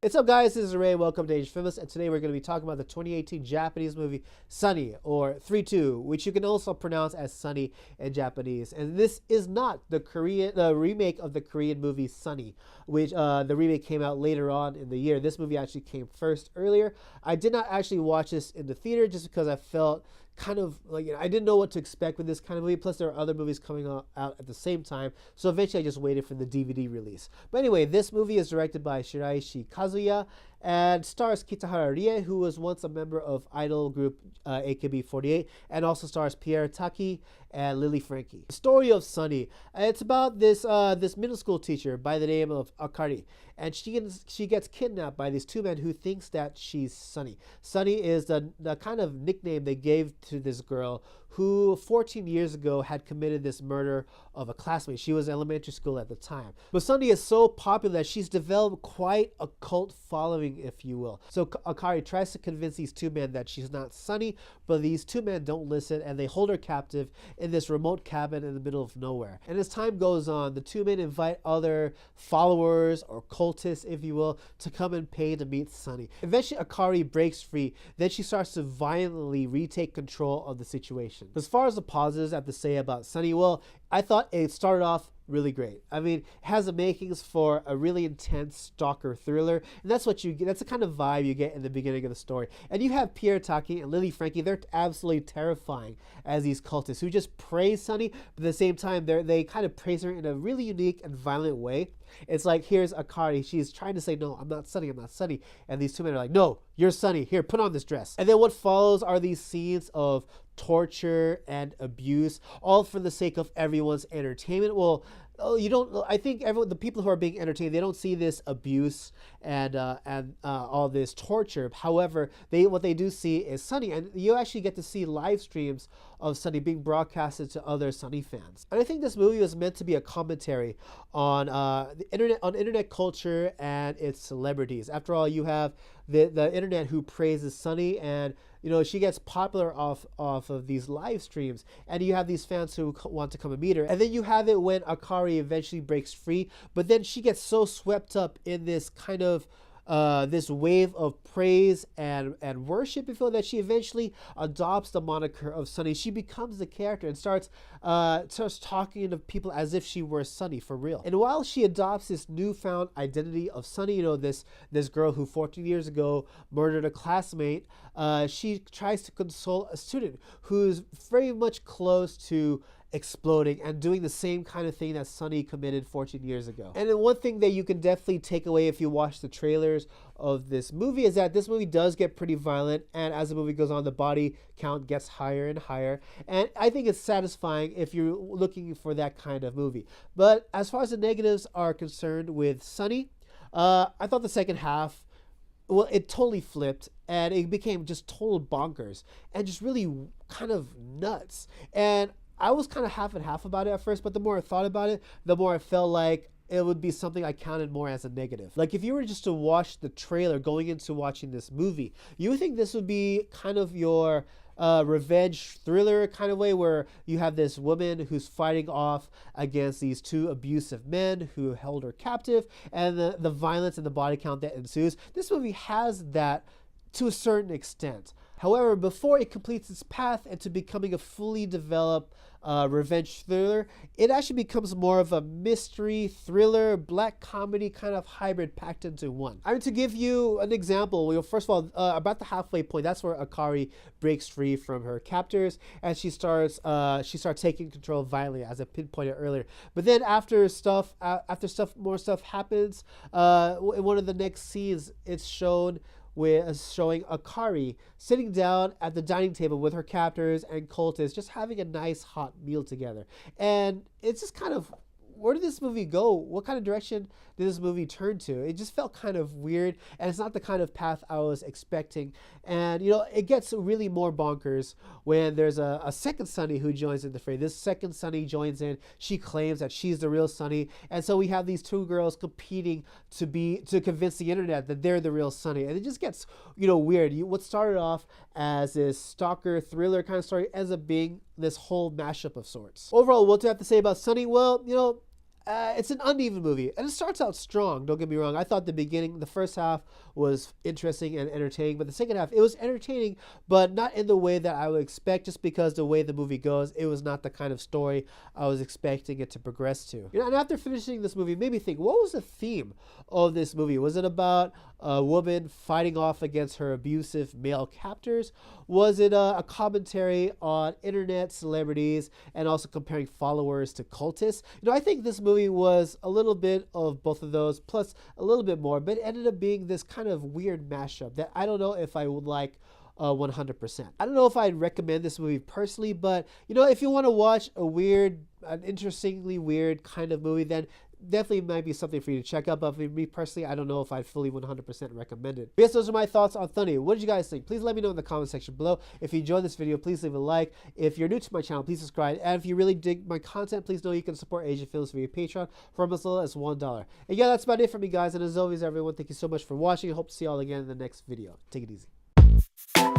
What's up, guys? This is Ray. Welcome to Age Famous, and today we're going to be talking about the 2018 Japanese movie Sunny, or 3-2, which you can also pronounce as Sunny in Japanese. And this is not the remake of the Korean movie Sunny, which the remake came out later on in the year. This movie actually came first earlier. I did not actually watch this in the theater just because I felt kind of like, I didn't know what to expect with this kind of movie. Plus, there are other movies coming out at the same time. So eventually, I just waited for the DVD release. But anyway, this movie is directed by Shiraishi Kazuya and stars Kitahara Rie, who was once a member of idol group AKB48, and also stars Pierre Taki and Lily Franky. The story of Sunny. It's about this middle school teacher by the name of Akari, and she gets kidnapped by these two men who thinks that she's Sunny. Sunny is the kind of nickname they gave to this girl who 14 years ago had committed this murder of a classmate. She was in elementary school at the time. But Sunny is so popular that she's developed quite a cult following, if you will. So Akari tries to convince these two men that she's not Sunny, but these two men don't listen, and they hold her captive in this remote cabin in the middle of nowhere. And as time goes on, the two men invite other followers or cultists, if you will, to come and pay to meet Sunny. Eventually, Akari breaks free. Then she starts to violently retake control of the situation. As far as the positives I have to say about Sunny, well, I thought it started off really great. I mean, it has the makings for a really intense stalker thriller, and that's what you get. That's the kind of vibe you get in the beginning of the story. And you have Pierre Taki and Lily Franky. They're absolutely terrifying as these cultists who just praise Sunny, but at the same time, they kind of praise her in a really unique and violent way. It's like, here's Akari. She's trying to say, no, I'm not Sunny, I'm not Sunny. And these two men are like, no, you're Sunny. Here, put on this dress. And then what follows are these scenes of torture and abuse, all for the sake of everyone's entertainment. Well, I think the people who are being entertained, they don't see this abuse and all this torture. However, what they do see is Sunny, and you actually get to see live streams of Sunny being broadcasted to other Sunny fans. And I think this movie was meant to be a commentary on the internet culture and its celebrities. After all, you have the internet who praises Sunny, and she gets popular off of these live streams, and you have these fans who want to come and meet her. And then you have it when Akari eventually breaks free, but then she gets so swept up in this kind of this wave of praise and worship, if you will, that she eventually adopts the moniker of Sunny. She becomes the character and starts talking to people as if she were Sunny for real. And while she adopts this newfound identity of Sunny, this girl who 14 years ago murdered a classmate, she tries to console a student who's very much close to exploding and doing the same kind of thing that Sunny committed 14 years ago. And then one thing that you can definitely take away if you watch the trailers of this movie is that this movie does get pretty violent, and as the movie goes on, the body count gets higher and higher. And I think it's satisfying if you're looking for that kind of movie. But as far as the negatives are concerned with Sunny, I thought the second half, well, it totally flipped, and it became just total bonkers and just really kind of nuts. And I was kind of half and half about it at first, but the more I thought about it, the more I felt like it would be something I counted more as a negative. Like, if you were just to watch the trailer going into watching this movie, you would think this would be kind of your revenge thriller kind of way, where you have this woman who's fighting off against these two abusive men who held her captive, and the violence and the body count that ensues. This movie has that to a certain extent. However, before it completes its path into becoming a fully developed revenge thriller, it actually becomes more of a mystery, thriller, black comedy kind of hybrid packed into one. I mean, to give you an example, first of all, about the halfway point, that's where Akari breaks free from her captors, and she starts taking control violently, as I pinpointed earlier. But then after more stuff happens, in one of the next scenes, it's showing Akari sitting down at the dining table with her captors and cultists, just having a nice hot meal together. And it's just kind of, where did this movie go? What kind of direction did this movie turn to? It just felt kind of weird, and it's not the kind of path I was expecting. And, it gets really more bonkers when there's a second Sunny who joins in the fray. This second Sunny joins in. She claims that she's the real Sunny. And so we have these two girls competing to convince the internet that they're the real Sunny. And it just gets, weird. What started off as this stalker thriller kind of story ends up being this whole mashup of sorts. Overall, what do I have to say about Sunny? Well, it's an uneven movie, and it starts out strong. Don't get me wrong. I thought the first half was interesting and entertaining, but the second half, it was entertaining, but not in the way that I would expect. Just because the way the movie goes, it was not the kind of story I was expecting it to progress to. And after finishing this movie, it made me think, what was the theme of this movie? Was it about a woman fighting off against her abusive male captors? Was it a commentary on internet celebrities and also comparing followers to cultists? I think this movie was a little bit of both of those, plus a little bit more, but it ended up being this kind of weird mashup that I don't know if I would like 100%. I don't know if I'd recommend this movie personally, but if you want to watch an interestingly weird kind of movie, then definitely might be something for you to check out. But for me personally, I don't know if I'd fully 100% recommend it. But yes, those are my thoughts on Sunny. What did you guys think? Please let me know in the comment section below. If you enjoyed this video, please leave a like. If you're new to my channel, please subscribe. And if you really dig my content, please know you can support Asian Films via Patreon for as little as $1. And yeah, that's about it for me, guys. And as always, everyone, thank you so much for watching. I hope to see you all again in the next video. Take it easy.